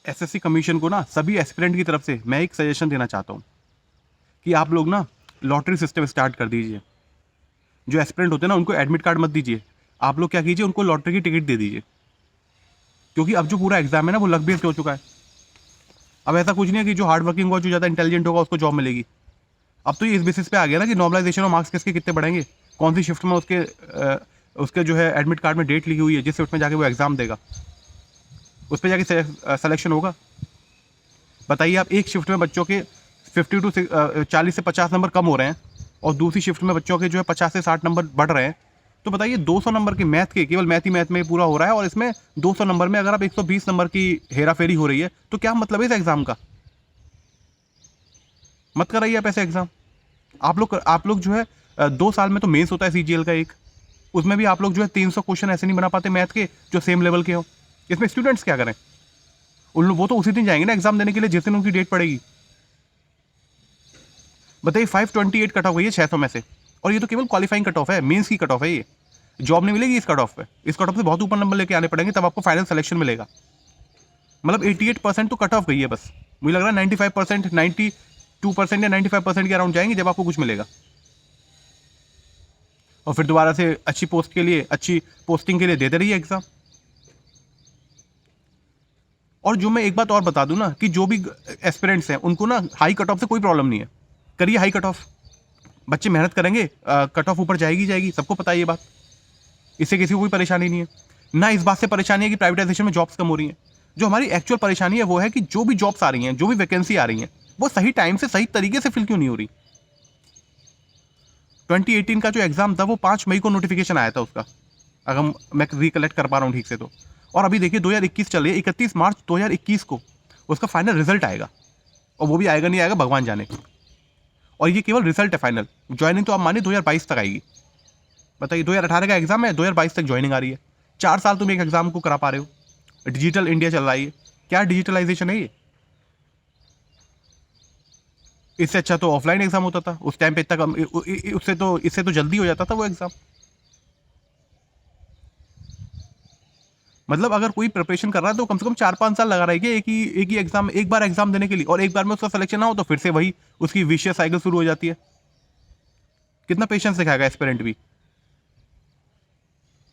SSC commission को ना सभी एस्पिरेंट की तरफ से मैं एक सजेशन देना चाहता हूँ कि आप लोग ना लॉटरी सिस्टम स्टार्ट कर दीजिए। जो एस्पिरेंट होते हैं ना उनको एडमिट कार्ड मत दीजिए, आप लोग क्या कीजिए उनको लॉटरी की टिकट दे दीजिए, क्योंकि अब जो पूरा एग्जाम है ना वो लक बेस्ड हो चुका है। अब ऐसा कुछ नहीं है कि जो हार्ड वर्किंग होगा, जो ज़्यादा इंटेलिजेंट होगा उसको जॉब मिलेगी। अब तो ये इस बेसिस पे आ गया ना कि नॉर्मलाइजेशन ऑफ मार्क्स किसके कितने बढ़ेंगे, कौन सी शिफ्ट में उसके जो है एडमिट कार्ड में डेट लिखी हुई है, जिस शिफ्ट में जाके वो एग्जाम देगा उस पर जाके सिलेक्शन होगा। बताइए आप, एक शिफ्ट में बच्चों के 50 टू 40 से 50 नंबर कम हो रहे हैं और दूसरी शिफ्ट में बच्चों के जो है 50 से 60 नंबर बढ़ रहे हैं, तो बताइए 200 नंबर के मैथ के, केवल मैथ ही मैथ में पूरा हो रहा है, और इसमें 200 नंबर में अगर आप 120 नंबर की हेरा फेरी हो रही है तो क्या मतलब है इस एग्जाम का। मत कराइए आप ऐसे एग्जाम। आप लोग जो है 2 साल में तो मेंस होता है सीजीएल का एक, उसमें भी आप लोग जो है 300 क्वेश्चन ऐसे नहीं बना पाते मैथ के जो सेम लेवल के हो। इसमें स्टूडेंट्स क्या करें, वो तो उसी दिन जाएंगे ना एग्जाम देने के लिए जिस दिन उनकी डेट पड़ेगी। बताइए 528 कट ऑफ गई है 600 में से, और ये तो केवल क्वालिफाइंग कट ऑफ है, मेंस की कट ऑफ है। ये जॉब नहीं मिलेगी इस कट ऑफ पे, इस कट ऑफ से बहुत ऊपर नंबर लेके आने पड़ेंगे तब आपको फाइनल सिलेक्शन मिलेगा। मतलब 88% तो कट ऑफ गई है बस, मुझे लग रहा है 95%, 92% या 95% के अराउंड जाएंगे जब आपको कुछ मिलेगा। और फिर दोबारा से अच्छी पोस्ट के लिए, अच्छी पोस्टिंग के लिए देते रहिए एग्जाम। और जो मैं एक बात और बता दूं ना कि जो भी एस्पिरेंट्स हैं उनको ना हाई कट ऑफ से कोई प्रॉब्लम नहीं है, करिए हाई कट ऑफ, बच्चे मेहनत करेंगे, कट ऑफ ऊपर जाएगी जाएगी, सबको पता है ये बात, इससे किसी को कोई परेशानी नहीं है। ना इस बात से परेशानी है कि प्राइवेटाइजेशन में जॉब्स कम हो रही हैं। जो हमारी एक्चुअल परेशानी है वो है कि जो भी जॉब्स आ रही हैं, जो भी वैकेंसी आ रही हैं, वो सही टाइम से सही तरीके से फिल क्यों नहीं हो रही। 2018 का जो एग्जाम था वो 5 मई को नोटिफिकेशन आया था उसका, अगर मैं रिकलेक्ट कर पा रहा हूँ ठीक से तो। और अभी देखिए 2021 चल रही है, 31 मार्च 2021 को उसका फाइनल रिजल्ट आएगा, और वो भी आएगा नहीं आएगा भगवान जाने। और ये केवल रिजल्ट है फाइनल, ज्वाइनिंग तो आप मानिए 2022 तक आएगी। बताइए 2018 का एग्जाम है, 2022 तक ज्वाइनिंग आ रही है, 4 साल तुम एक एग्जाम को करा पा रहे हो। डिजिटल इंडिया चल रहा है, क्या डिजिटलाइजेशन है ये। इससे अच्छा तो ऑफलाइन एग्जाम होता था उस टाइम पे, इतना कम, इससे तो जल्दी हो जाता था वो एग्जाम। मतलब अगर कोई प्रिपरेशन कर रहा है तो कम से कम 4-5 साल लगा रहेगी एक ही एग्जाम, एक बार एग्जाम देने के लिए, और एक बार में उसका सिलेक्शन ना हो तो फिर से वही उसकी विशियस साइकिल शुरू हो जाती है। कितना पेशेंस दिखाएगा एस्पिरेंट भी।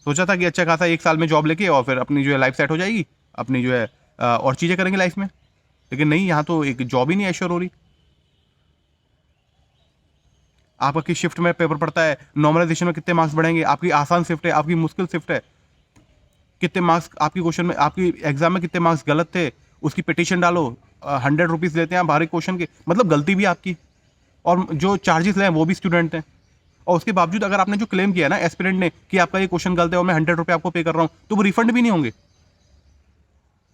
सोचा था कि अच्छा खासा 1 साल में जॉब लेके और फिर अपनी जो है लाइफ सेट हो जाएगी, अपनी जो है और चीज़ें करेंगे लाइफ में, लेकिन नहीं, यहाँ तो एक जॉब ही नहीं एश्योर हो रही। आपका किस शिफ्ट में पेपर पड़ता है, नॉर्मलाइजेशन में कितने मार्क्स बढ़ेंगे, आपकी आसान शिफ्ट है, आपकी मुश्किल शिफ्ट है, कितने मार्क्स आपकी क्वेश्चन में, आपकी एग्जाम में कितने मार्क्स गलत थे, उसकी पिटीशन डालो, 100 रुपीज़ लेते हैं आप हर एक क्वेश्चन के, मतलब गलती भी आपकी, और जो चार्जेस लें वो भी स्टूडेंट हैं। और उसके बावजूद अगर आपने जो क्लेम किया ना एस्पिरेंट ने कि आपका ये क्वेश्चन गलत है और मैं 100 रुपये आपको पे कर रहा हूँ, तो वो रिफंड भी नहीं होंगे।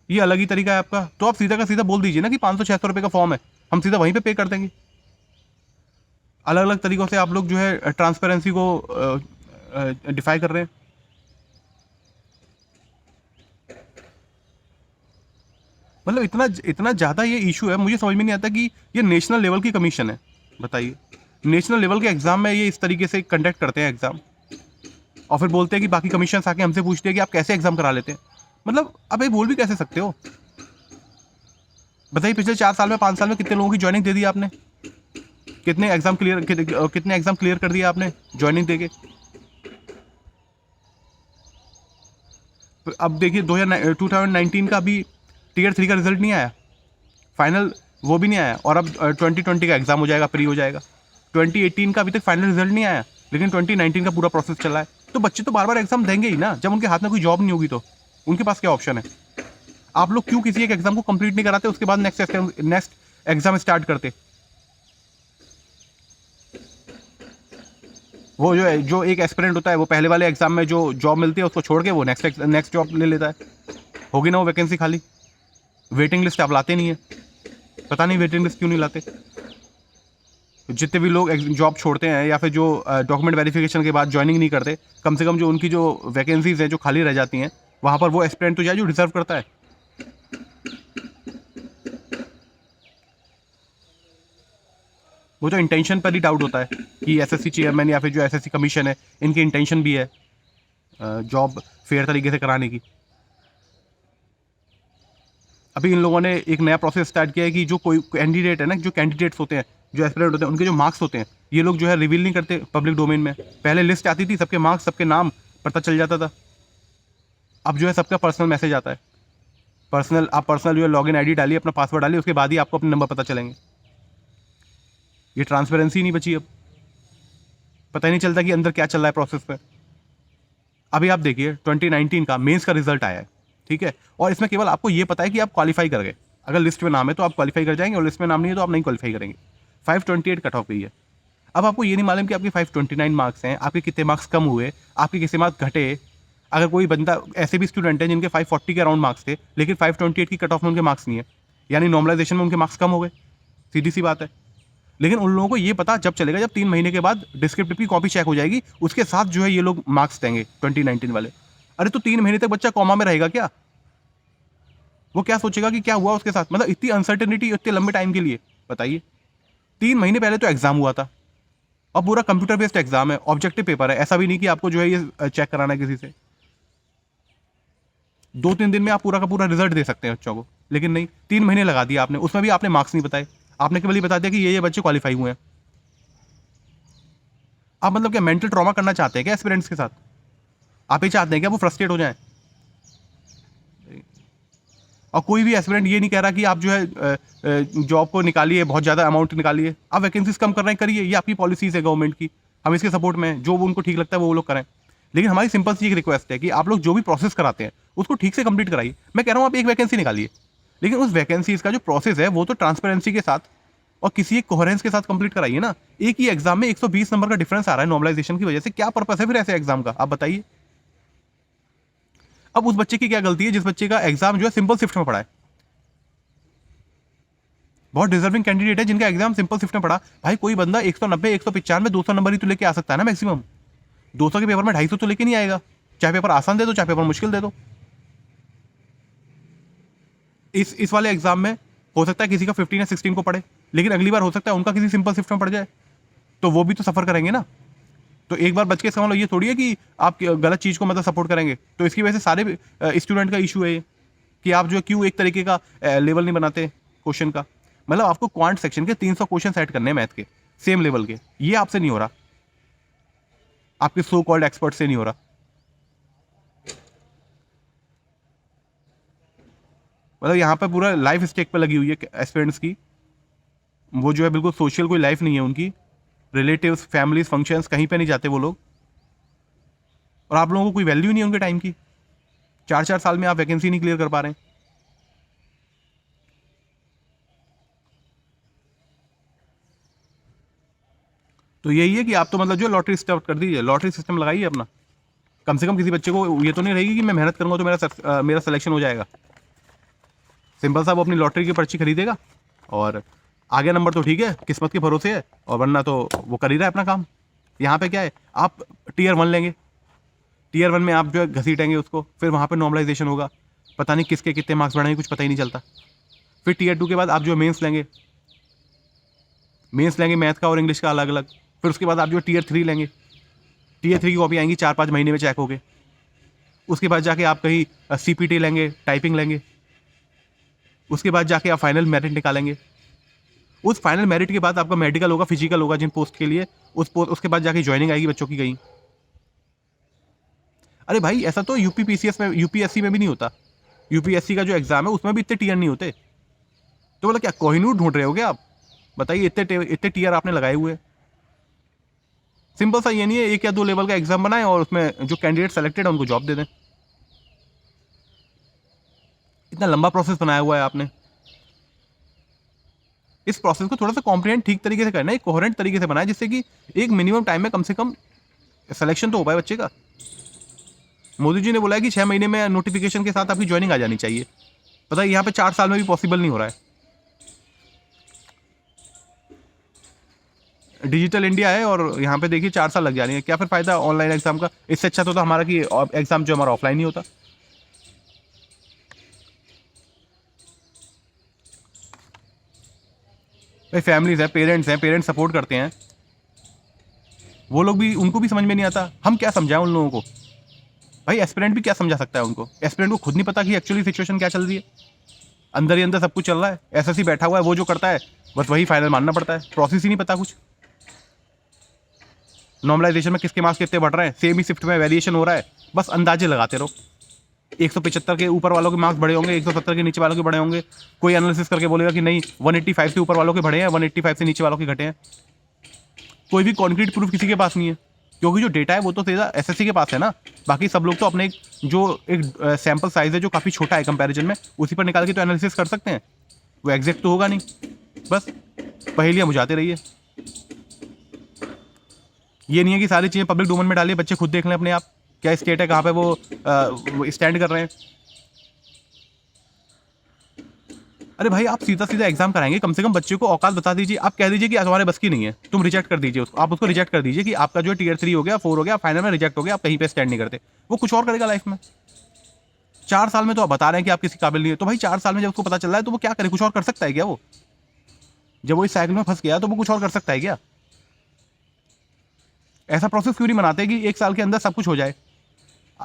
ये अलग ही तरीका है आपका। तो आप सीधा का सीधा बोल दीजिए ना कि 500-600 रुपये का फॉर्म है, हम सीधा वहीं पे कर देंगे। अलग अलग तरीकों से आप लोग जो है ट्रांसपेरेंसी को डिफाई कर रहे हैं। मतलब इतना इतना ज़्यादा ये इशू है, मुझे समझ में नहीं आता कि ये नेशनल लेवल की कमीशन है। बताइए, नेशनल लेवल के एग्जाम में ये इस तरीके से कंडक्ट करते हैं एग्जाम, और फिर बोलते हैं कि बाकी कमीशन आके हमसे पूछते हैं कि आप कैसे एग्जाम करा लेते हैं। मतलब आप ये बोल भी कैसे सकते हो। बताइए पिछले 4 साल में, 5 साल में कितने लोगों की ज्वाइनिंग दे दी आपने, कितने एग्जाम क्लियर कर दिया आपने ज्वाइनिंग देके। अब देखिए 2019 का भी टीयर 3 का रिजल्ट नहीं आया, फाइनल वो भी नहीं आया, और अब 2020 का एग्जाम हो जाएगा, प्री हो जाएगा। 2018 का अभी तक फाइनल रिजल्ट नहीं आया, लेकिन 2019 का पूरा प्रोसेस चल रहा है। तो बच्चे तो बार बार एग्जाम देंगे ही ना, जब उनके हाथ में कोई जॉब नहीं होगी तो उनके पास क्या ऑप्शन है। आप लोग क्यों किसी एक एग्जाम को कंप्लीट नहीं कराते, उसके बाद नेक्स्ट एग्जाम स्टार्ट करते। वो जो एक एस्पिरेंट होता है वो पहले वाले एग्जाम में जो जॉब मिलती है उसको छोड़ के वो नेक्स्ट जॉब ले लेता है। होगी ना वो वैकेंसी खाली, वेटिंग लिस्ट आप लाते नहीं है, पता नहीं वेटिंग लिस्ट क्यों नहीं लाते। जितने भी लोग जॉब छोड़ते हैं या फिर जो डॉक्यूमेंट वेरिफिकेशन के बाद ज्वाइनिंग नहीं करते, कम से कम जो उनकी जो वैकेंसीज हैं जो खाली रह जाती हैं, वहाँ पर वो एस्पिरेंट तो जाए जो डिजर्व करता है। वो तो इंटेंशन पर ही डाउट होता है कि एसएससी चेयरमैन या फिर जो एसएससी कमीशन है, इनकी इंटेंशन भी है जॉब फेयर तरीके से कराने की। अभी इन लोगों ने एक नया प्रोसेस स्टार्ट किया है कि जो कोई कैंडिडेट है ना, जो कैंडिडेट्स होते हैं, जो एस्पिरेंट होते हैं, उनके जो मार्क्स होते हैं, ये लोग जो है रिवील नहीं करते पब्लिक डोमेन में। पहले लिस्ट आती थी, सबके मार्क्स, सबके नाम पता चल जाता था। अब जो है सबका पर्सनल मैसेज आता है। आप पर्सनल जो है लॉगिन आईडी डालिए, अपना पासवर्ड डालिए, उसके बाद ही आपको अपने नंबर पता चलेंगे। ये ट्रांसपेरेंसी नहीं बची अब। पता ही नहीं चलता कि अंदर क्या चल रहा है प्रोसेस पे। अभी आप देखिए 2019 का मेंस का रिजल्ट आया है, ठीक है, और इसमें केवल आपको ये पता है कि आप क्वालिफाई कर गए। अगर लिस्ट में नाम है तो आप क्वालिफाई कर जाएंगे, और लिस्ट में नाम नहीं है तो आप नहीं क्वालिफाई करेंगे। 528 कट ऑफ गई है। अब आपको ये नहीं मालूम कि आपके 529 मार्क्स हैं, आपके कितने मार्क्स कम हुए, आपके कितने मार्क्स घटे। अगर कोई बंदा, ऐसे भी स्टूडेंट हैं जिनके 540 के अराउंड मार्क्स थे, लेकिन 528 की कट ऑफ में उनके मार्क्स नहीं है, यानी नॉर्मलाइजेशन में उनके मार्क्स कम हो गए। सीधी सी बात है। लेकिन उन लोगों को ये पता जब चलेगा जब 3 महीने के बाद डिस्क्रिप्टिव की कॉपी चेक हो जाएगी, उसके साथ जो है ये लोग मार्क्स देंगे 2019 वाले। अरे तो 3 महीने तक बच्चा कॉमा में रहेगा क्या? वो क्या सोचेगा कि क्या हुआ उसके साथ? मतलब इतनी अनसर्टेनिटी इतने लंबे टाइम के लिए, बताइए। 3 महीने पहले तो एग्जाम हुआ था, और पूरा कंप्यूटर बेस्ड एग्जाम है, ऑब्जेक्टिव पेपर है। ऐसा भी नहीं कि आपको जो है ये चेक कराना है किसी से। 2-3 दिन में आप पूरा का पूरा रिजल्ट दे सकते हैं बच्चों को, लेकिन नहीं, 3 महीने लगा दिया आपने। उसमें भी आपने मार्क्स नहीं बताए, आपने केवल ये बता दिया कि ये बच्चे क्वालिफाई हुए हैं। आप मतलब क्या मेंटल ट्रॉमा करना चाहते हैं क्या एस्पिरेंट्स के साथ? आप ये चाहते हैं क्या वो फ्रस्ट्रेट हो जाएं? और कोई भी एस्पिरेंट ये नहीं कह रहा कि आप जो है जॉब को निकालिए, बहुत ज़्यादा अमाउंट निकालिए। आप वैकेंसीज कम कर रहे हैं, करिए, ये आपकी पॉलिसीज़ है गवर्नमेंट की, हम इसके सपोर्ट में हैं। जो उनको ठीक लगता है वो लोग करें। लेकिन हमारी सिंपल सी एक रिक्वेस्ट है कि आप लोग जो भी प्रोसेस कराते हैं उसको ठीक से कंप्लीट कराइए। मैं कह रहा हूँ आप एक वैकेंसी निकालिए, लेकिन उस वैकेंसीज का जो प्रोसेस है वो तो ट्रांसपेरेंसी के साथ और किसी एक कोहेरेंस के साथ कंप्लीट कराइए ना। एक ही एग्जाम में 120 नंबर का डिफरेंस आ रहा है नॉर्मलाइजेशन की वजह से, क्या पर्पस है फिर ऐसे एग्जाम का? आप बताइए। अब उस बच्चे की क्या गलती है जिस बच्चे का एग्जाम जो है सिंपल शिफ्ट में पड़ा है? बहुत डिजर्विंग कैंडिडेट है जिनका एग्जाम सिंपल शिफ्ट में पड़ा। भाई कोई बंदा 190, 195, 200 नंबर ही तो लेके आ सकता है ना मैक्सिमम। 200 के पेपर में 250 तो लेके नहीं आएगा। चाहे पेपर आसान दे दो, चाहे पेपर मुश्किल दे दो। इस वाले एग्जाम में हो सकता है किसी का 15 या 16 को पड़े, लेकिन अगली बार हो सकता है उनका किसी सिंपल शिफ्ट में पड़ जाए, तो वो भी तो सफर करेंगे ना। तो एक बार बच के समझ लो, ये थोड़ी है कि आप गलत चीज़ को मतलब सपोर्ट करेंगे। तो इसकी वजह से सारे स्टूडेंट का इशू है ये, कि आप जो है क्यों एक तरीके का लेवल नहीं बनाते क्वेश्चन का। मतलब आपको क्वांट सेक्शन के 300 क्वेश्चन सेट करने हैं मैथ के, सेम लेवल के। ये आपसे नहीं हो रहा, आपके सो कॉल्ड एक्सपर्ट से नहीं हो रहा। मतलब यहाँ पे पूरा लाइफ स्टेक पे लगी हुई है एस्पिरेंट्स की। वो जो है बिल्कुल सोशल कोई लाइफ नहीं है उनकी। रिलेटिव्स, फैमिलीज, फंक्शंस, कहीं पे नहीं जाते वो लोग। और आप लोगों को कोई वैल्यू नहीं है उनके टाइम की। 4-4 साल में आप वैकेंसी नहीं क्लियर कर पा रहे हैं। तो यही है कि आप तो मतलब जो लॉटरी स्टार्ट कर दीजिए, लॉटरी सिस्टम लगाइए अपना। कम से कम किसी बच्चे को ये तो नहीं रहेगी कि मैं मेहनत करूंगा तो मेरा सिलेक्शन हो जाएगा। सिंपल सा वो अपनी लॉटरी की पर्ची खरीदेगा, और आगे नंबर तो ठीक है, किस्मत के भरोसे है, और वरना तो वो कर ही रहा है अपना काम। यहाँ पे क्या है, आप टीयर 1 लेंगे, टीयर 1 में आप जो है घसीटेंगे उसको, फिर वहाँ पे नॉर्मलाइजेशन होगा, पता नहीं किसके कितने मार्क्स बढ़ेंगे, कुछ पता ही नहीं चलता। फिर टीयर 2 के बाद आप जो मेंस लेंगे, मैथ का और इंग्लिश का अलग अलग। फिर उसके बाद आप जो टीयर 3 लेंगे, टीयर 3 की कॉपी आएंगी 4-5 महीने में चेक हो गए। उसके बाद जाके आप कहीं CPT लेंगे, टाइपिंग लेंगे। उसके बाद जाके आप फाइनल मेरिट निकालेंगे। उस फाइनल मेरिट के बाद आपका मेडिकल होगा, फिजिकल होगा जिन पोस्ट के लिए, उसके बाद जाके ज्वाइनिंग आएगी बच्चों की कहीं। अरे भाई ऐसा तो यूपीएससी में भी नहीं होता। यूपीएससी का जो एग्जाम है उसमें भी इतने टीयर नहीं होते। तो मतलब क्या कोहिनूर ढूंढ रहे हो क्या आप? बताइए, इतने टीयर आपने लगाए हुए। सिंपल सा ये नहीं है 1 या 2 लेवल का एग्जाम बनाएं और उसमें जो कैंडिडेट सेलेक्टेड है उनको जॉब दे दें। इतना लंबा प्रोसेस बनाया हुआ है आपने। इस प्रोसेस को थोड़ा सा कॉम्प्रिहेंड ठीक तरीके से करना है, कोहेरेंट तरीके से बनाए, जिससे कि एक मिनिमम टाइम में कम से कम सिलेक्शन तो हो पाए बच्चे का। मोदी जी ने बोला है कि 6 महीने में नोटिफिकेशन के साथ आपकी ज्वाइनिंग आ जानी चाहिए। पता है यहाँ पे 4 साल में भी पॉसिबल नहीं हो रहा है। डिजिटल इंडिया है और यहाँ पे देखिए 4 साल लग जा रही है। क्या फिर फायदा ऑनलाइन एग्जाम का? इससे अच्छा तो हमारा कि एग्जाम जो हमारा ऑफलाइन ही होता। भाई फैमिलीज है, पेरेंट्स सपोर्ट करते हैं, वो लोग भी, उनको भी समझ में नहीं आता। हम क्या समझाएं उन लोगों को? भाई एस्पिरेंट भी क्या समझा सकता है उनको? एस्पिरेंट को खुद नहीं पता कि एक्चुअली सिचुएशन क्या चल रही है। अंदर ही अंदर सब कुछ चल रहा है, एसएससी बैठा हुआ है, वो जो करता है बस वही फाइनल मानना पड़ता है, प्रोसेस ही नहीं पता कुछ। नॉर्मलाइजेशन में किसके मार्क्स कितने बढ़ रहे हैं, सेम ही शिफ्ट में वेरिएशन हो रहा है, बस अंदाजे लगाते रहो। 175 के ऊपर वालों के मार्क्स बढ़े होंगे, 170 के नीचे वालों के बढ़े होंगे, कोई एनालिसिस करके बोलेगा कि नहीं 185 से ऊपर वालों के बढ़े हैं, 185 से नीचे वालों के घटे हैं। कोई भी कॉन्क्रीट प्रूफ किसी के पास नहीं है, क्योंकि जो डेटा है वो तो सीधा एसएससी के पास है ना। बाकी सब लोग तो अपने जो एक सैंपल साइज है जो काफ़ी छोटा है कंपैरिजन में, उसी पर निकाल के तो एनालिसिस कर सकते हैं, वो एग्जैक्ट तो होगा नहीं। बस पहेलियाँ बुझाते रहिए। ये नहीं है कि सारी चीज़ें पब्लिक डोमेन में डालिए, बच्चे खुद देख लें अपने आप क्या स्टेट है, कहाँ पे वो स्टैंड कर रहे हैं। अरे भाई आप सीधा सीधा एग्जाम कराएंगे, कम से कम बच्चे को औकात बता दीजिए। आप कह दीजिए कि तुम्हारे बस की नहीं है, तुम रिजेक्ट कर दीजिए उसको, आप उसको रिजेक्ट कर दीजिए कि आपका जो है टीयर 3 हो गया, 4 हो गया, फाइनल में रिजेक्ट हो गया, आप कहीं पे स्टैंड नहीं करते। वो कुछ और करेगा लाइफ में। 4 साल में तो आप बता रहे हैं कि आप किसी काबिल नहीं है, तो भाई 4 साल में जब उसको पता चल रहा है तो वो क्या करे, कुछ और कर सकता है क्या? वो जब वो इस साइकिल में फंस गया तो वो कुछ और कर सकता है क्या? ऐसा प्रोसेस क्यों नहीं बनाते कि 1 साल के अंदर सब कुछ हो जाए?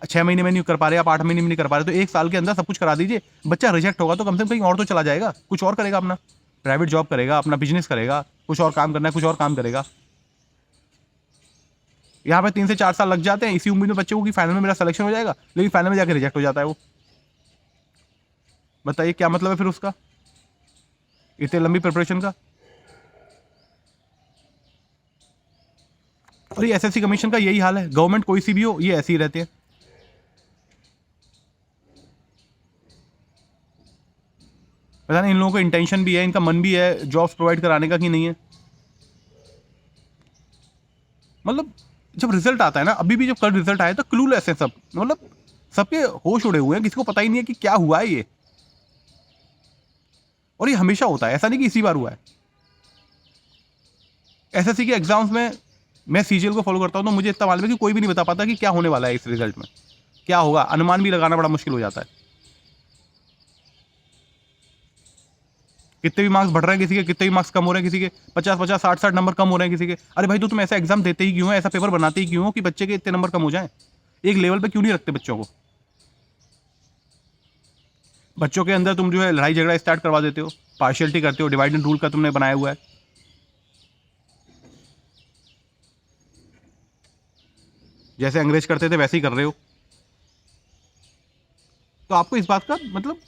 6 महीने में नहीं कर पा रहे आप, 8 महीने में नहीं कर पा रहे, तो 1 साल के अंदर सब कुछ करा दीजिए। बच्चा रिजेक्ट होगा तो कम से कम कहीं और तो चला जाएगा, कुछ और करेगा, अपना प्राइवेट जॉब करेगा, अपना बिजनेस करेगा, कुछ और काम करना है कुछ और काम करेगा। यहाँ पे 3 से 4 साल लग जाते हैं इसी उम्मीद में बच्चे को कि फाइनल में मेरा सिलेक्शन हो जाएगा, लेकिन फाइनल में जाकर रिजेक्ट हो जाता है वो। बताइए क्या मतलब है फिर उसका, इतने लंबी प्रिपरेशन का। और ये एसएससी कमीशन का यही हाल है, गवर्नमेंट कोई सी भी हो ये ऐसे ही रहते हैं। पता नहीं इन लोगों को इंटेंशन भी है, इनका मन भी है जॉब्स प्रोवाइड कराने का कि नहीं है। मतलब जब रिजल्ट आता है ना, अभी भी जब कल रिजल्ट आया तो क्लूलेस है सब, मतलब सबके होश उड़े हुए हैं, किसी को पता ही नहीं है कि क्या हुआ है ये। और ये हमेशा होता है, ऐसा नहीं कि इसी बार हुआ है। एसएससी के एग्जाम्स में मैं सीजीएल को फॉलो करता हूँ तो मुझे इतना मालूम है कि कोई भी नहीं बता पाता कि क्या होने वाला है इस रिजल्ट में, क्या होगा, अनुमान भी लगाना बड़ा मुश्किल हो जाता है। कितने भी मार्क्स बढ़ रहे हैं किसी के, कितने भी मार्क्स कम हो रहे हैं किसी के, 50-50 60-60 नंबर कम हो रहे हैं किसी के। अरे भाई तो तुम ऐसा एग्जाम देते ही क्यों हो, ऐसा पेपर बनाते ही क्यों हो कि बच्चे के इतने नंबर कम हो जाएं? एक लेवल पे क्यों नहीं रखते बच्चों को? बच्चों के अंदर तुम जो है लड़ाई झगड़ा स्टार्ट करवा देते हो, पार्शियलिटी करते हो, डिवाइड एंड रूल का तुमने बनाया हुआ है। जैसे अंग्रेज करते थे वैसे ही कर रहे हो। तो आपको इस बात का मतलब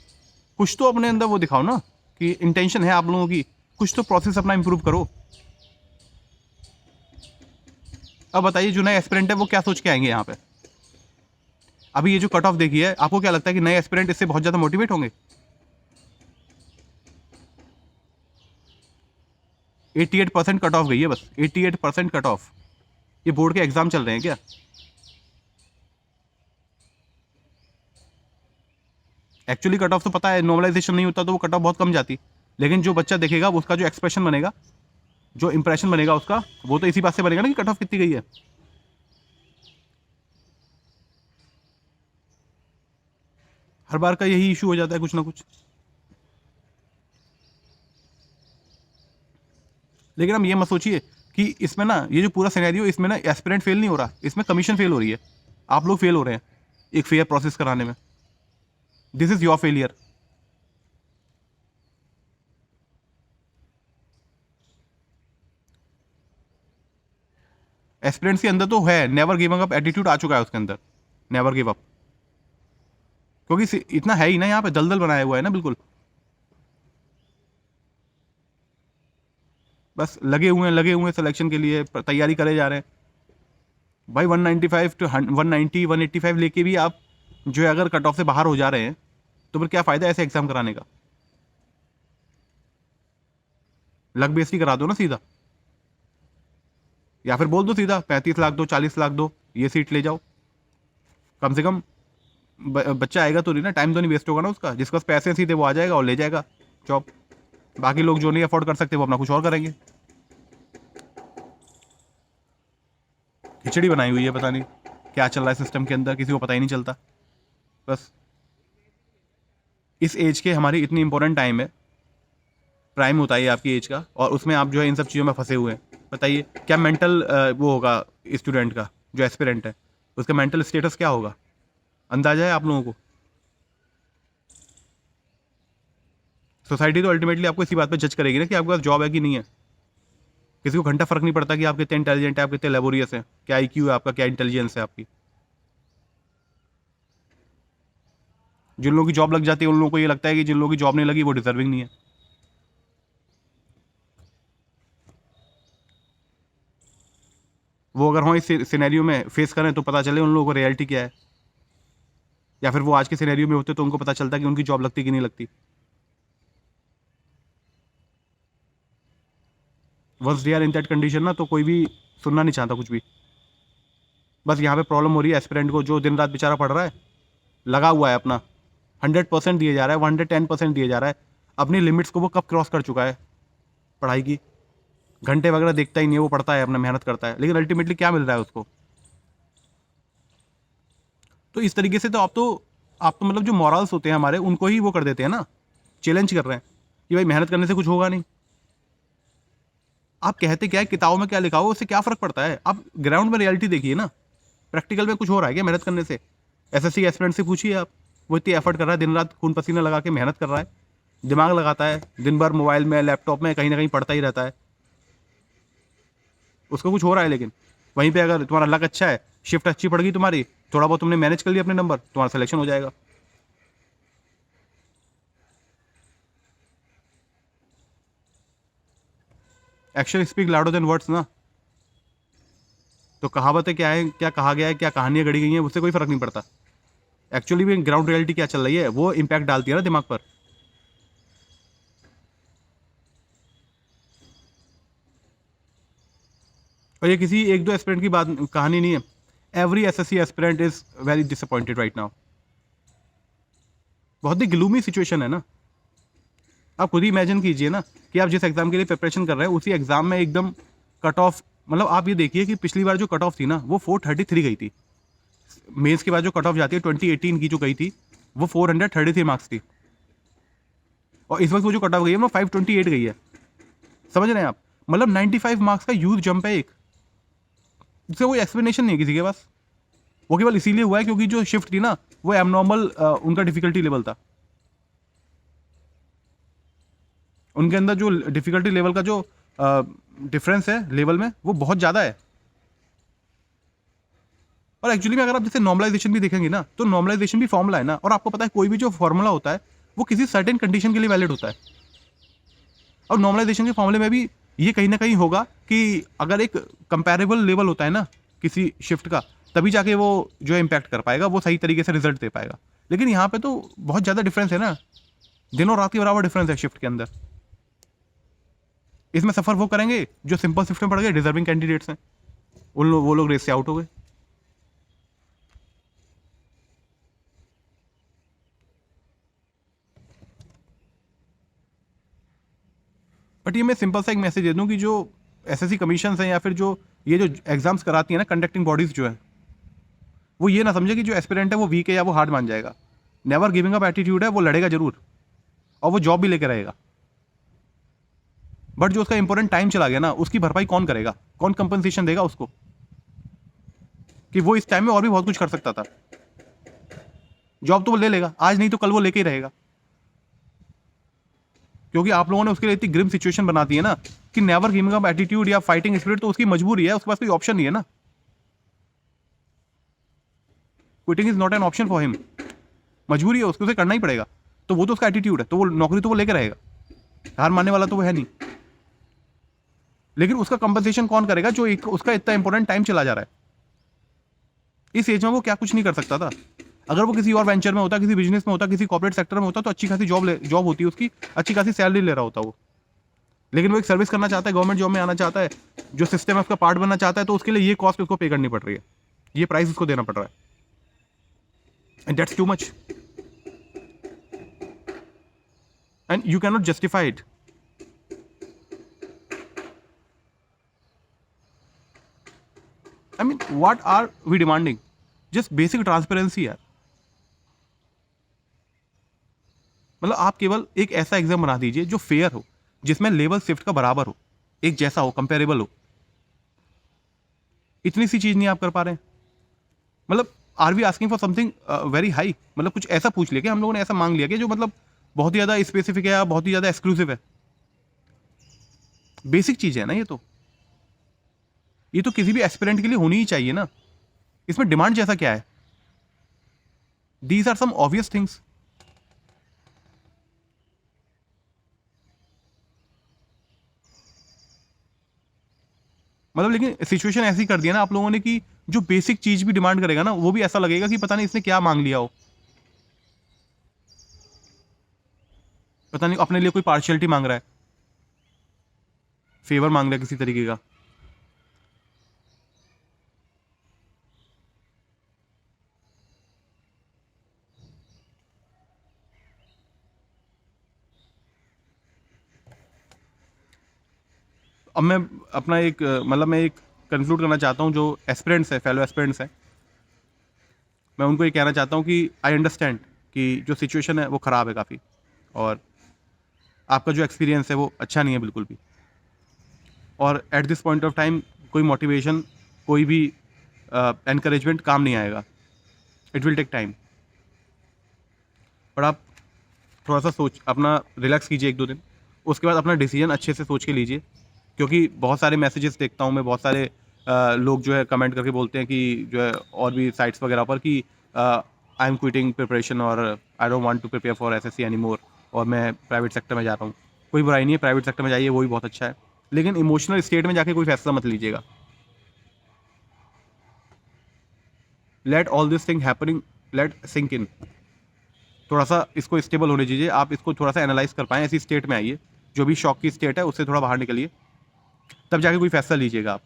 कुछ तो अपने अंदर वो दिखाओ ना कि इंटेंशन है आप लोगों की, कुछ तो प्रोसेस अपना इंप्रूव करो। अब बताइए जो नए एस्पिरेंट है वो क्या सोच के आएंगे यहाँ पे? अभी ये जो कट ऑफ देखी है, आपको क्या लगता है कि नए एस्पिरेंट इससे बहुत ज़्यादा मोटिवेट होंगे? 88% कट ऑफ गई है, बस 88% कट ऑफ। ये बोर्ड के एग्जाम चल रहे हैं क्या? एक्चुअली कट ऑफ तो पता है, नॉर्मलाइजेशन नहीं होता तो वो कट ऑफ बहुत कम जाती, लेकिन जो बच्चा देखेगा उसका जो एक्सप्रेशन बनेगा, जो इंप्रेशन बनेगा उसका, वो तो इसी बात से बनेगा ना कि कट ऑफ कितनी गई है। हर बार का यही इशू हो जाता है कुछ ना कुछ। लेकिन हम ये मत सोचिए कि इसमें ना, ये जो पूरा सिनेरियो, इसमें ना एस्पिरेंट फेल नहीं हो रहा, इसमें कमीशन फेल हो रही है। आप लोग फेल हो रहे हैं एक फेयर प्रोसेस कराने में। This is your failure. Aspirants के अंदर तो है नेवर गिव अप एटीट्यूड, आ चुका है उसके अंदर, नेवर गिव अप, क्योंकि इतना है ही ना, यहाँ पे दलदल बनाया हुआ है ना बिल्कुल। बस लगे हुए हैं सिलेक्शन के लिए, तैयारी करे जा रहे हैं। भाई 195 टू 190 185 लेके भी आप जो है अगर कट ऑफ से बाहर हो जा रहे हैं तो फिर क्या फ़ायदा ऐसे एग्ज़ाम कराने का? लक बेस ही करा दो ना सीधा, या फिर बोल दो सीधा 35 लाख दो, 40 लाख दो, ये सीट ले जाओ। कम से कम बच्चा आएगा तो नहीं ना, टाइम तो नहीं वेस्ट होगा ना उसका, जिसके पास पैसे हैं सीधे वो आ जाएगा और ले जाएगा जॉब। बाकी लोग जो नहीं अफोर्ड कर सकते वो अपना कुछ और करेंगे। खिचड़ी बनाई हुई है, पता नहीं क्या चल रहा है सिस्टम के अंदर, किसी को पता ही नहीं चलता। बस इस एज के हमारी इतनी इंपॉर्टेंट टाइम है, प्राइम होता है आपकी एज का, और उसमें आप जो है इन सब चीज़ों में फंसे हुए हैं। बताइए क्या मेंटल वो होगा स्टूडेंट का, जो एस्पिरेंट है उसका मेंटल स्टेटस क्या होगा? अंदाजा है आप लोगों को? सोसाइटी तो अल्टीमेटली आपको इसी बात पे जज करेगी ना कि आपके पास जॉब है कि नहीं है। किसी को घंटा फर्क नहीं पड़ता कि आप कितने इंटेलिजेंट है, आप कितने लेबोरियस है, क्या आईक्यू है आपका, क्या इंटेलिजेंस है आपकी। जिन लोगों की जॉब लग जाती है उन लोगों को ये लगता है कि जिन लोगों की जॉब नहीं लगी वो डिजर्विंग नहीं है। वो अगर हो इस सिनेरियो में फेस करें तो पता चले उन लोगों को रियलिटी क्या है, या फिर वो आज के सिनेरियो में होते तो उनको पता चलता कि उनकी जॉब लगती कि नहीं लगती। Once they are in that condition ना, तो कोई भी सुनना नहीं चाहता कुछ भी। बस यहाँ पे प्रॉब्लम हो रही है एस्पिरेंट को, जो दिन रात बेचारा पढ़ रहा है, लगा हुआ है अपना, 100% दिए जा रहा है, 110% दिए जा रहा है। अपनी लिमिट्स को वो कब क्रॉस कर चुका है पढ़ाई की, घंटे वगैरह देखता ही नहीं है, वो पढ़ता है, अपना मेहनत करता है, लेकिन अल्टीमेटली क्या मिल रहा है उसको। तो इस तरीके से तो आप तो मतलब जो मॉरल्स होते हैं हमारे, उनको ही वो कर देते हैं ना, चैलेंज कर रहे हैं कि भाई मेहनत करने से कुछ होगा नहीं। आप कहते क्या है, किताबों में क्या लिखा हो उससे क्या फर्क पड़ता है, आप ग्राउंड में रियलिटी देखिए ना, प्रैक्टिकल में कुछ हो रहा है क्या मेहनत करने से। एसएससी एस्पिरेंट से पूछिए आप, वो इतनी एफर्ट कर रहा है, दिन रात खून पसीना लगा के मेहनत कर रहा है, दिमाग लगाता है, दिन भर मोबाइल में लैपटॉप में कहीं ना कहीं पढ़ता ही रहता है, उसको कुछ हो रहा है। लेकिन वहीं पे अगर तुम्हारा लक अच्छा है, शिफ्ट अच्छी पड़ गई तुम्हारी, थोड़ा बहुत तुमने मैनेज कर लिया अपने नंबर, तुम्हारा सिलेक्शन हो जाएगा। Action speak louder than words ना। तो कहावतें क्या है, क्या कहा गया है, क्या कहानियां गढ़ी गई हैं, उससे कोई फर्क नहीं पड़ता। एक्चुअली भी ग्राउंड रियलिटी क्या चल रही है वो इम्पैक्ट डालती है ना दिमाग पर। और ये किसी एक दो एस्पिरेंट की बात कहानी नहीं है, every SSC aspirant is very disappointed right now. बहुत ही ग्लूमी सिचुएशन है ना। आप खुद ही इमेजिन कीजिए ना कि आप जिस एग्जाम के लिए प्रिपरेशन कर रहे हैं उसी एग्जाम में एकदम कट ऑफ, मतलब आप ये देखिए कि पिछली बार जो कट ऑफ थी ना वो 433 गई थी। मेंस के बाद जो कट ऑफ जाती है 2018 की जो गई थी वो 433 मार्क्स थी, और इस वक्त वो जो कट ऑफ गई है वो 528 गई है। समझ रहे हैं आप, मतलब 95 मार्क्स का ह्यूज जंप है एक। इससे कोई एक्सप्लेनेशन नहीं है किसी के पास। वो केवल इसीलिए हुआ है क्योंकि जो शिफ्ट थी ना वो एबनॉर्मल उनका डिफिकल्टी लेवल था। उनके अंदर जो डिफिकल्टी लेवल का जो डिफरेंस है लेवल में वो बहुत ज़्यादा है। और एक्चुअली में अगर आप जैसे नॉर्मलाइजेशन भी देखेंगे ना, तो नॉर्मलाइजेशन भी फॉर्मूला है ना, और आपको पता है कोई भी जो फॉर्मूला होता है वो किसी सर्टेन कंडीशन के लिए वैलिड होता है। और नॉर्मलाइजेशन के फॉर्मूले में भी ये कहीं ना कहीं होगा कि अगर एक कंपेरेबल लेवल होता है ना किसी शिफ्ट का, तभी जाके वो जो है इम्पैक्ट कर पाएगा, वो सही तरीके से रिजल्ट दे पाएगा। लेकिन यहाँ पे तो बहुत ज़्यादा डिफरेंस है ना, दिन और रात के बराबर डिफरेंस है शिफ्ट के अंदर। इसमें सफ़र वो करेंगे जो सिंपल शिफ्ट में पड़ गए, डिजर्विंग कैंडिडेट्स हैं, वो लोग रेस से आउट हो गए। बट ये मैं सिंपल सा एक मैसेज दे दूं कि जो एसएससी कमीशन हैं या फिर जो ये जो एग्जाम्स कराती है ना कंडक्टिंग बॉडीज जो है, वो ये ना समझे कि जो एस्पिरेंट है वो वीक है या वो हार्ड मान जाएगा। नेवर गिविंग अप एटीट्यूड है, वो लड़ेगा जरूर और वो जॉब भी लेकर रहेगा। बट जो उसका इंपॉर्टेंट टाइम चला गया ना, उसकी भरपाई कौन करेगा, कौन कंपनसेशन देगा उसको, कि वो इस टाइम में और भी बहुत कुछ कर सकता था। जॉब तो वो ले लेगा आज, नहीं तो कल वो लेके ही रहेगा, क्योंकि आप लोगों ने उसके लिए इतनी ग्रिम सिचुएशन बना दी है ना कि नेवर गिविंग अप एटीट्यूड या फाइटिंग स्पिरिट तो उसकी मजबूरी है, उसके पास कोई ऑप्शन नहीं है ना। Quitting is not an option for him, मजबूरी है उसको, उसे करना ही पड़ेगा। तो वो तो उसका एटीट्यूड है, तो वो नौकरी तो वो लेकर रहेगा, हार मानने वाला तो वो है नहीं। लेकिन उसका कंपनसेशन कौन करेगा जो उसका इतना इंपॉर्टेंट टाइम चला जा रहा है। इस एज में वो क्या कुछ नहीं कर सकता था। अगर वो किसी और वेंचर में होता, किसी बिजनेस में होता, किसी कॉर्पोरेट सेक्टर में होता, तो अच्छी खासी जॉब होती है उसकी, अच्छी खासी सैलरी ले रहा होता वो। लेकिन वो एक सर्विस करना चाहता है, गवर्नमेंट जॉब में आना चाहता है, जो सिस्टम है उसका पार्ट बनना चाहता है, तो उसके लिए ये कॉस्ट उसको पे करनी पड़ रही है, ये प्राइस उसको देना पड़ रहा है, and that's too much and you can not justify it. I mean what are we demanding, just basic transparency यार। मतलब आप केवल एक ऐसा एग्जाम बना दीजिए जो फेयर हो, जिसमें लेवल शिफ्ट का बराबर हो, एक जैसा हो, कंपेरेबल हो। इतनी सी चीज नहीं आप कर पा रहे हैं। मतलब are we asking for something very high, मतलब कुछ ऐसा पूछ लिया कि हम लोगों ने ऐसा मांग लिया कि जो मतलब बहुत ही ज़्यादा स्पेसिफिक है या बहुत ही ज़्यादा एक्सक्लूसिव है? बेसिक चीज़ है ना ये तो किसी भी एस्पिरेंट के लिए होनी ही चाहिए ना। इसमें डिमांड जैसा क्या है? These are some obvious things. मतलब लेकिन सिचुएशन ऐसी कर दिया ना आप लोगों ने कि जो बेसिक चीज भी डिमांड करेगा ना, वो भी ऐसा लगेगा कि पता नहीं इसने क्या मांग लिया हो, पता नहीं अपने लिए कोई पार्शियलिटी मांग रहा है, फेवर मांग रहा है किसी तरीके का। अब मैं अपना एक मतलब मैं एक कंक्लूड करना चाहता हूँ, जो एस्पिरेंट्स है, फेलो एस्पिरेंट्स हैं, मैं उनको ये कहना चाहता हूँ कि आई अंडरस्टैंड कि जो सिचुएशन है वो ख़राब है काफ़ी, और आपका जो एक्सपीरियंस है वो अच्छा नहीं है बिल्कुल भी, और at this point of time कोई मोटिवेशन, कोई भी एनकरेजमेंट काम नहीं आएगा। It will take time. पर आप थोड़ा सा सोच अपना रिलैक्स कीजिए 1-2 दिन, उसके बाद अपना डिसीजन अच्छे से सोच के लीजिए, क्योंकि बहुत सारे मैसेजेस देखता हूँ मैं, बहुत सारे लोग जो है कमेंट करके बोलते हैं कि जो है और भी साइट्स वगैरह पर कि आई एम क्विटिंग प्रिपरेशन और I don't want to prepare for SSC any more, और मैं प्राइवेट सेक्टर में जा रहा हूँ। कोई बुराई नहीं है, प्राइवेट सेक्टर में जाइए, वो भी बहुत अच्छा है, लेकिन इमोशनल स्टेट में जाके कोई फैसला मत लीजिएगा। Let all this thing happening, let sink in. थोड़ा सा इसको स्टेबल होने दीजिए, आप इसको थोड़ा सा एनालाइज कर पाएँ, ऐसी स्टेट में आइए, जो भी शॉक की स्टेट है उससे थोड़ा बाहर निकलिए, तब जाके कोई फैसला लीजिएगा आप।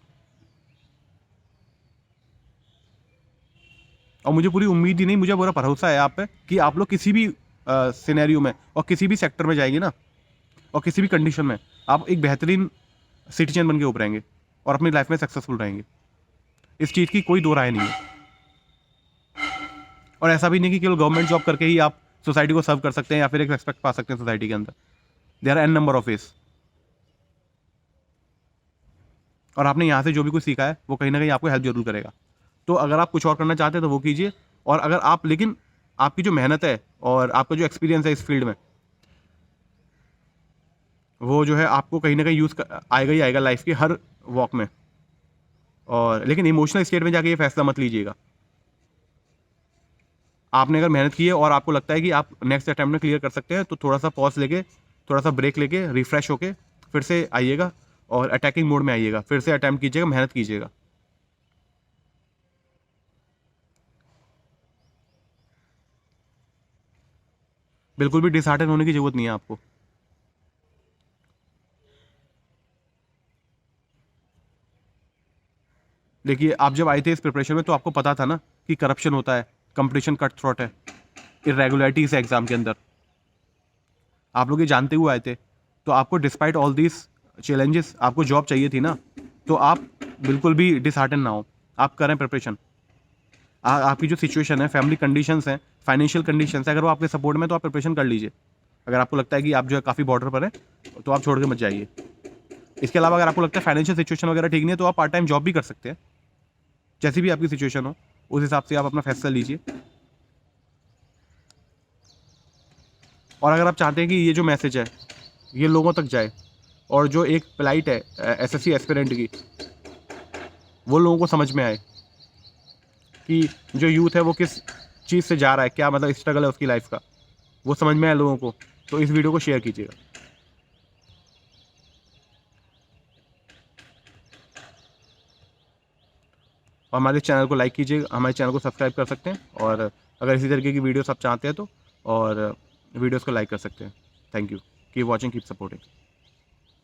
और मुझे पूरी उम्मीद ही नहीं, मुझे पूरा भरोसा है आप पे कि आप लोग किसी भी सिनेरियो में और किसी भी सेक्टर में जाएंगे ना, और किसी भी कंडीशन में आप एक बेहतरीन सिटीजन बन के उभरेंगे और अपनी लाइफ में सक्सेसफुल रहेंगे। इस चीज़ की कोई दो राय नहीं है। और ऐसा भी नहीं कि केवल गवर्नमेंट जॉब करके ही आप सोसाइटी को सर्व कर सकते हैं या फिर एक रेस्पेक्ट पा सकते हैं सोसाइटी के अंदर। There are an number of ways. और आपने यहाँ से जो भी कुछ सीखा है वो कहीं ना कहीं आपको हेल्प जरूर करेगा। तो अगर आप कुछ और करना चाहते हैं तो वो कीजिए, और अगर आप, लेकिन आपकी जो मेहनत है और आपका जो एक्सपीरियंस है इस फील्ड में, वो जो है आपको कहीं ना कहीं यूज़ आएगा ही आएगा लाइफ के हर वॉक में। और लेकिन इमोशनल स्टेट में जाके ये फैसला मत लीजिएगा। आपने अगर मेहनत की है और आपको लगता है कि आप नेक्स्ट अटैम्प्ट में क्लियर कर सकते हैं, तो थोड़ा सा पॉज लेके, थोड़ा सा ब्रेक लेके, रिफ्रेश होके फिर से आइएगा और अटैकिंग मोड में आइएगा, फिर से अटैम्प्ट कीजिएगा, मेहनत कीजिएगा। बिल्कुल भी डिसहार्टन होने की जरूरत नहीं है आपको। देखिए, आप जब आए थे इस प्रिपरेशन में तो आपको पता था ना कि करप्शन होता है, कंपटीशन कट थ्रोट है, इरेगुलरिटीज है एग्जाम के अंदर, आप लोग ये जानते हुए आए थे। तो आपको डिस्पाइट ऑल दीज चैलेंजेस आपको जॉब चाहिए थी ना, तो आप बिल्कुल भी डिसहार्टन ना हो, आप करें प्रिपरेशन। आपकी जो सिचुएशन है, फैमिली कंडीशंस हैं, फाइनेंशियल कंडीशंस है, अगर वो आपके सपोर्ट में तो आप प्रिपरेशन कर लीजिए। अगर आपको लगता है कि आप जो है काफ़ी बॉर्डर पर है तो आप छोड़ के मत जाइए। इसके अलावा अगर आपको लगता है फाइनेंशियल सिचुएशन वगैरह ठीक नहीं है तो आप पार्ट टाइम जॉब भी कर सकते हैं। जैसी भी आपकी सिचुएशन हो उस हिसाब से आप अपना फैसला लीजिए। और अगर आप चाहते हैं कि ये जो मैसेज है ये लोगों तक जाए, और जो एक प्लाइट है एसएससी एस्पिरेंट की वो लोगों को समझ में आए कि जो यूथ है वो किस चीज़ से जा रहा है, क्या मतलब स्ट्रगल है उसकी लाइफ का, वो समझ में आए लोगों को, तो इस वीडियो को शेयर कीजिएगा। और हमारे चैनल को लाइक कीजिए, हमारे चैनल को सब्सक्राइब कर सकते हैं, और अगर इसी तरीके की वीडियोस आप चाहते हैं तो और वीडियोस को लाइक कर सकते हैं। Thank you, keep watching, keep supporting.